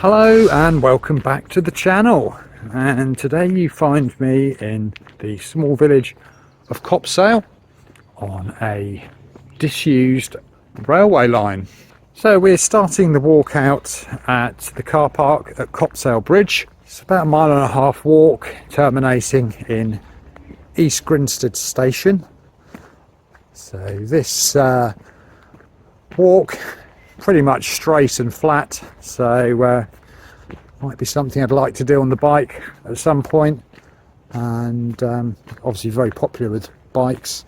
Hello and welcome back to the channel, and today you find me in the small village of Copsale on a disused railway line. So we're starting the walk out at the car park at Copsale Bridge. It's about a 1.5 mile walk terminating in East Grinstead station. So this walk pretty much straight and flat, so might be something I'd like to do on the bike at some point, and obviously very popular with bikes.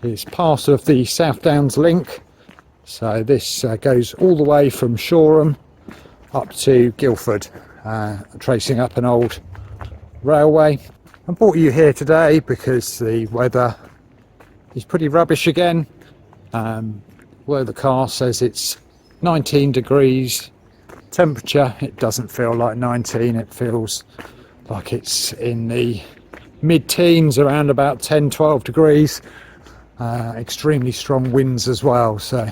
It's part of the South Downs link, so this goes all the way from Shoreham up to Guildford, tracing up an old railway. I brought you here today because the weather is pretty rubbish again. Although the car says it's 19 degrees temperature, it doesn't feel like 19, it feels like it's in the mid-teens, around about 10-12 degrees. Extremely strong winds as well, so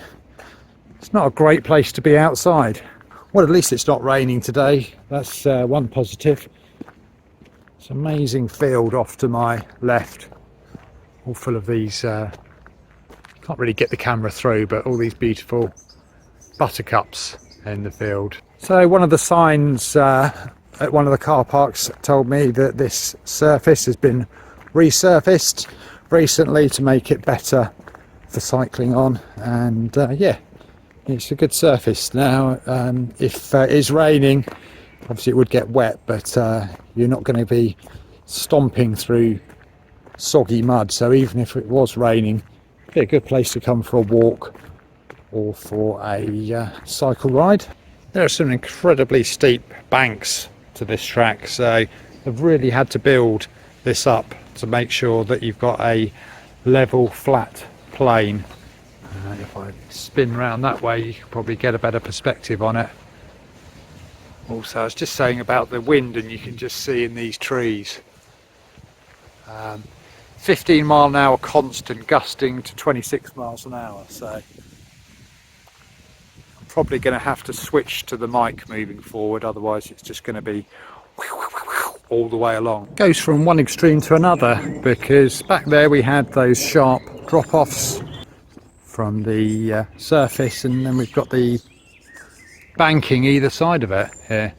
it's not a great place to be outside. Well, at least it's not raining today, that's one positive. It's an amazing field off to my left, all full of these, can't really get the camera through, but all these beautiful buttercups in the field. So one of the signs at one of the car parks told me that this surface has been resurfaced recently to make it better for cycling on, and yeah, it's a good surface now. If it is raining, obviously it would get wet, but you're not going to be stomping through soggy mud, so even if it was raining, it'd be a good place to come for a walk or for a cycle ride. There are some incredibly steep banks to this track, so they've really had to build this up to make sure that you've got a level flat plane. If I spin round that way, you can probably get a better perspective on it. Also, I was just saying about the wind, and you can just see in these trees 15 mile an hour constant, gusting to 26 miles an hour, so probably going to have to switch to the mic moving forward, otherwise it's just going to be all the way along. It goes from one extreme to another, because back there we had those sharp drop-offs from the surface, and then we've got the banking either side of it here.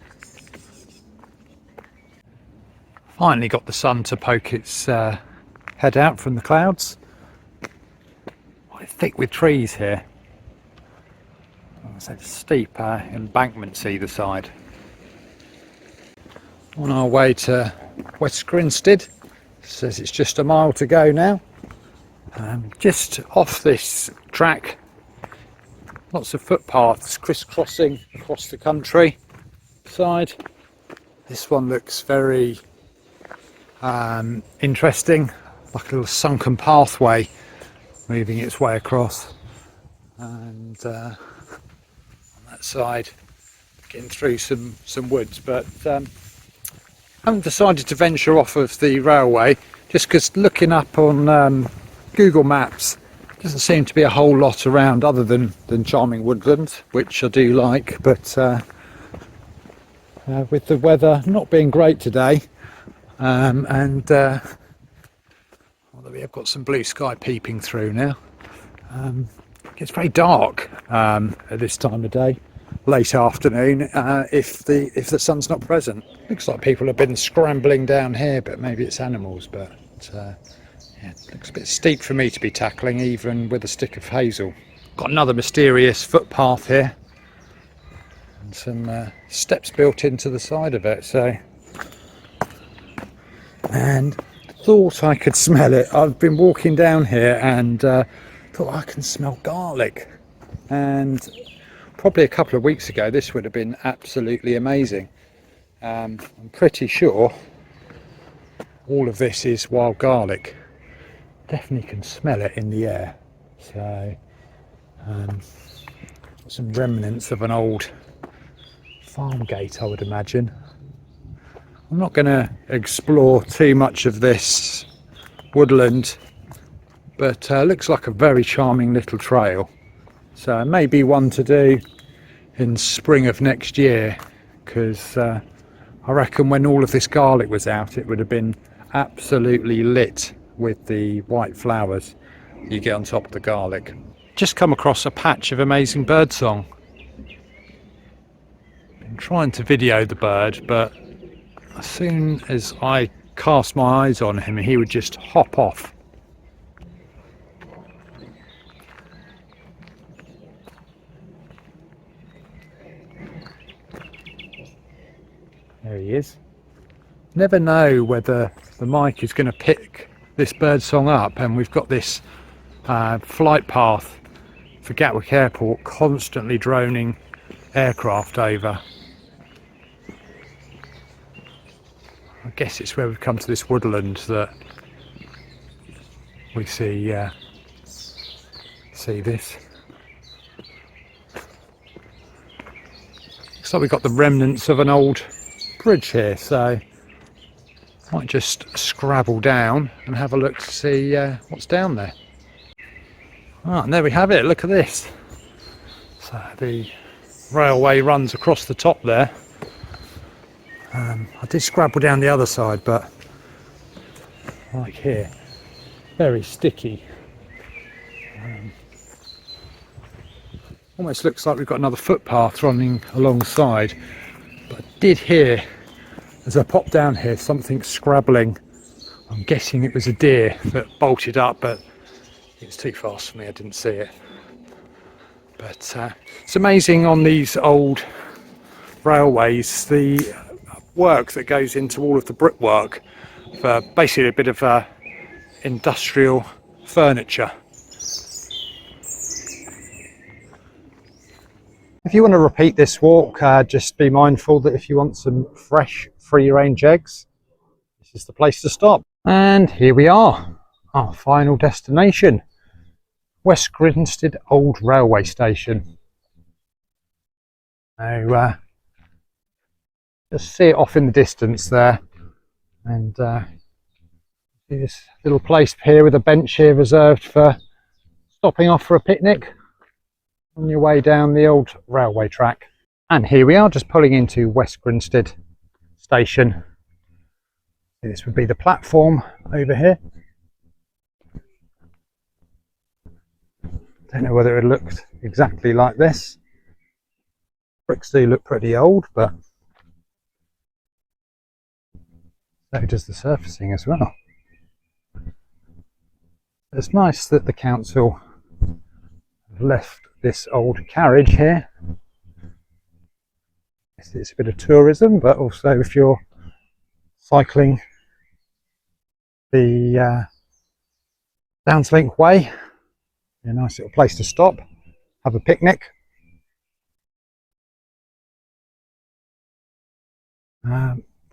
Finally got the sun to poke its head out from the clouds. Quite thick with trees here. So steep embankments either side. On our way to West Grinstead. Says it's just a mile to go now. Just off this track, lots of footpaths crisscrossing across the country side. This one looks very interesting, like a little sunken pathway moving its way across, and side getting through some woods, but I haven't decided to venture off of the railway just because looking up on Google Maps doesn't seem to be a whole lot around other than charming woodland, which I do like, but with the weather not being great today, and although we have got some blue sky peeping through now, it gets very dark at this time of day, late afternoon, if the sun's not present. Looks like people have been scrambling down here, but maybe it's animals. But yeah, it looks a bit steep for me to be tackling, even with a stick of hazel. Got another mysterious footpath here, and some steps built into the side of it. So, and thought I could smell it. I've been walking down here and thought I can smell garlic, and probably a couple of weeks ago this would have been absolutely amazing. I'm pretty sure all of this is wild garlic. Definitely can smell it in the air. So some remnants of an old farm gate, I would imagine. I'm not going to explore too much of this woodland, but looks like a very charming little trail. So maybe one to do in spring of next year, because I reckon when all of this garlic was out, it would have been absolutely lit with the white flowers you get on top of the garlic. Just come across a patch of amazing birdsong. Been trying to video the bird, but as soon as I cast my eyes on him, he would just hop off. There he is. Never know whether the mic is going to pick this birdsong up, and we've got this flight path for Gatwick Airport constantly droning aircraft over. I guess it's where we've come to this woodland that we see this. Looks like we've got the remnants of an old bridge here, so might just scrabble down and have a look to see what's down there. Ah, and there we have it. Look at this. So the railway runs across the top there. I did scrabble down the other side, but like here, very sticky. Almost looks like we've got another footpath running alongside, but I did hear, as I popped down here, something scrabbling. I'm guessing it was a deer that bolted up, but it's too fast for me, I didn't see it. But it's amazing on these old railways, the work that goes into all of the brickwork for basically a bit of industrial furniture. If you want to repeat this walk, just be mindful that if you want some fresh free-range eggs, this is the place to stop. And here we are, our final destination, West Grinstead Old Railway Station. Now, just see it off in the distance there, and see this little place here with a bench here reserved for stopping off for a picnic on your way down the old railway track. And here we are, just pulling into West Grinstead Station. This would be the platform over here. Don't know whether it looked exactly like this. Bricks do look pretty old, but so does the surfacing as well. It's nice that the council have left this old carriage here. It's a bit of tourism, but also if you're cycling the Downslink Way, a nice little place to stop, have a picnic.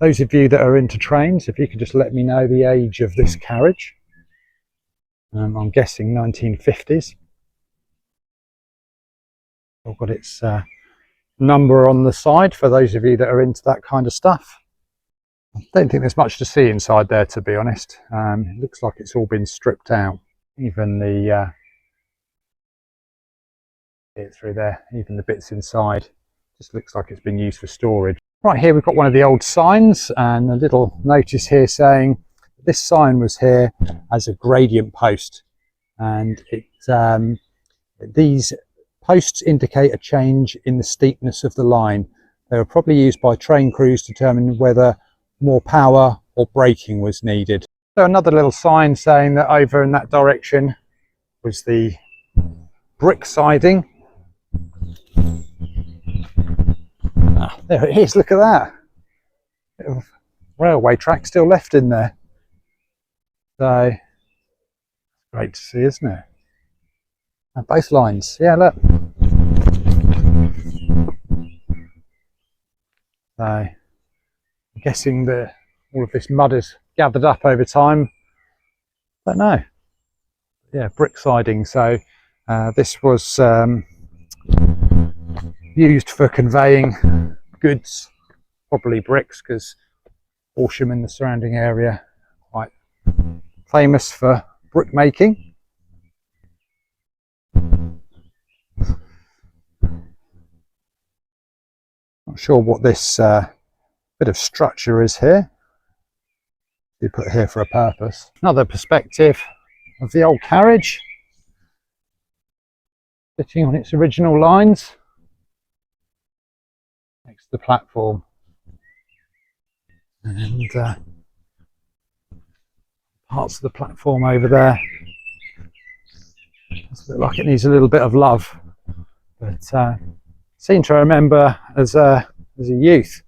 Those of you that are into trains, if you could just let me know the age of this carriage. I'm guessing 1950s. I've got its number on the side for those of you that are into that kind of stuff. I don't think there's much to see inside there, to be honest. It looks like it's all been stripped out. Even the through there, even the bits inside, just looks like it's been used for storage. Right here we've got one of the old signs, and a little notice here saying this sign was here as a gradient post, and these posts indicate a change in the steepness of the line. They were probably used by train crews to determine whether more power or braking was needed. So another little sign saying that over in that direction was the brick siding. Ah, there it is, look at that. Bit of railway track still left in there. So, great to see, isn't it? And both lines, yeah, look. So, I'm guessing that all of this mud has gathered up over time. Don't know. Yeah, brick siding. So, this was used for conveying goods, probably bricks, because Horsham and the surrounding area are quite famous for brick making. Not sure what this bit of structure is here. We put here for a purpose. Another perspective of the old carriage, sitting on its original lines next to the platform. And parts of the platform over there does look like it needs a little bit of love, but seem to remember as a youth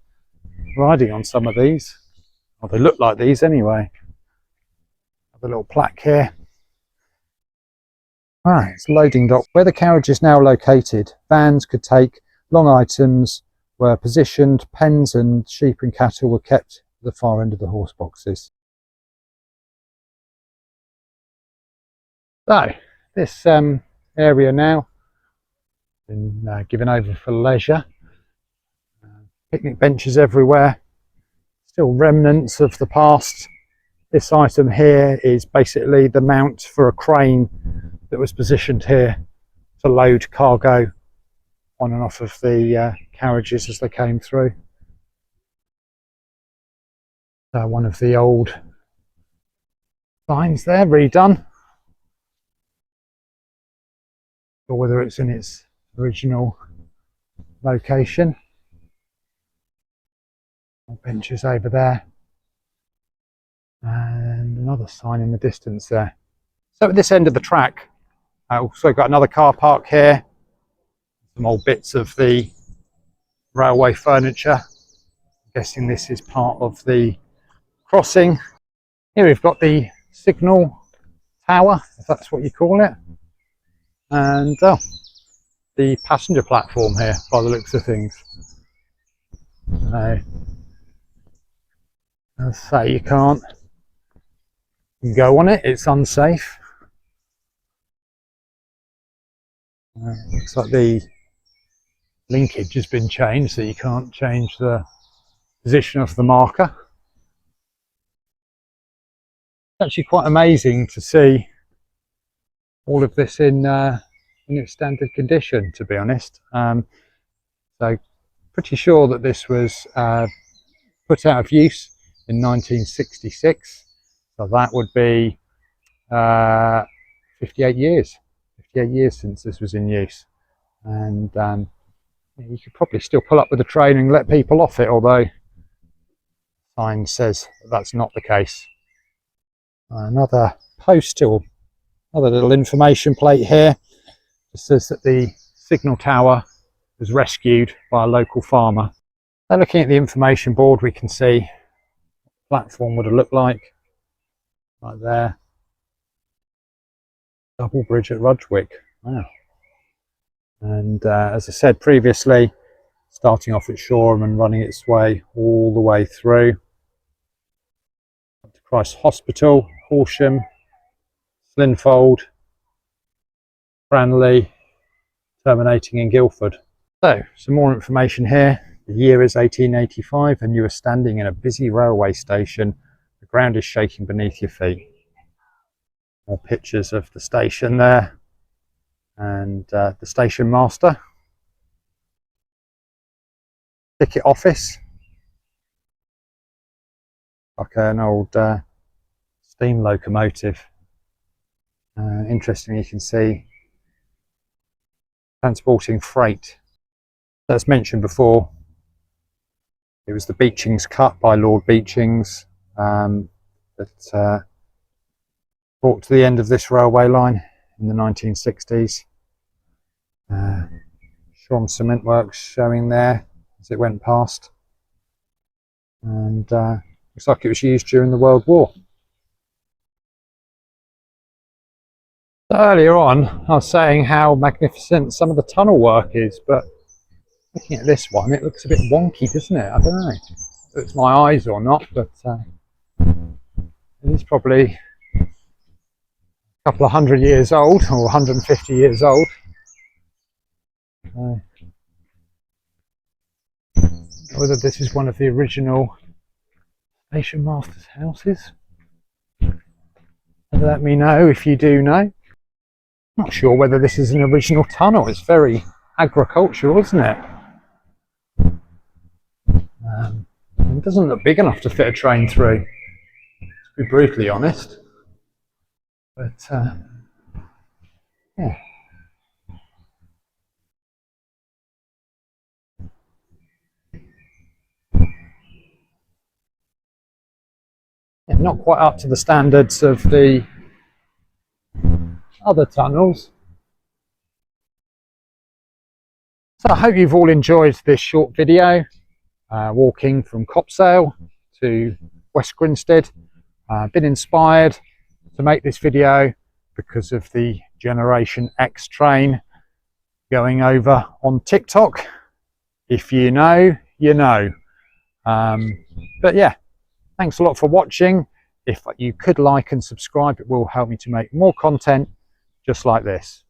riding on some of these. Well, they look like these anyway. Have a little plaque here. Right, it's loading dock. Where the carriage is now located, vans could take long items, were positioned, pens and sheep and cattle were kept at the far end of the horse boxes. So, this area now been given over for leisure. Picnic benches everywhere, still remnants of the past. This item here is basically the mount for a crane that was positioned here to load cargo on and off of the carriages as they came through. One of the old signs there, redone, or whether it's in its original location. Benches over there, and another sign in the distance there. So at this end of the track, I also got another car park here, some old bits of the railway furniture. I'm guessing this is part of the crossing. Here we've got the signal tower, if that's what you call it, and the passenger platform here by the looks of things. As I say, you can't go on it, it's unsafe. Looks like the linkage has been changed, so you can't change the position of the marker. It's actually quite amazing to see all of this in its standard condition, to be honest. So pretty sure that this was put out of use in 1966, so that would be 58 years since this was in use. And you could probably still pull up with a train and let people off it, although the sign says that's not the case. Another post, or another little information plate here, it says that the signal tower was rescued by a local farmer. Now, looking at the information board, we can see platform would have looked like right there. Double bridge at Rudgwick. Wow. And as I said previously, starting off at Shoreham and running its way all the way through up to Christ Hospital, Horsham, Slinfold, Cranley, terminating in Guildford. So some more information here. The year is 1885 and you are standing in a busy railway station. The ground is shaking beneath your feet. More pictures of the station there, and the station master. Ticket office. Like an old steam locomotive. Interesting, you can see transporting freight. As mentioned before, it was the Beechings cut by Lord Beechings that brought to the end of this railway line in the 1960s. Shoreham Cement Works showing there as it went past, and looks like it was used during the World War. So earlier on I was saying how magnificent some of the tunnel work is, but looking at this one, it looks a bit wonky, doesn't it? I don't know if it's my eyes or not, but it is probably a couple of 100 years old, or 150 years old. Whether this is one of the original station master's houses. Let me know if you do know. Not sure whether this is an original tunnel. It's very agricultural, isn't it? It doesn't look big enough to fit a train through, to be brutally honest. But yeah. Yeah, not quite up to the standards of the other tunnels. So I hope you've all enjoyed this short video, walking from Copsale to West Grinstead. Been inspired to make this video because of the Generation X train going over on TikTok. If you know, you know. But yeah, thanks a lot for watching. If you could like and subscribe, it will help me to make more content just like this.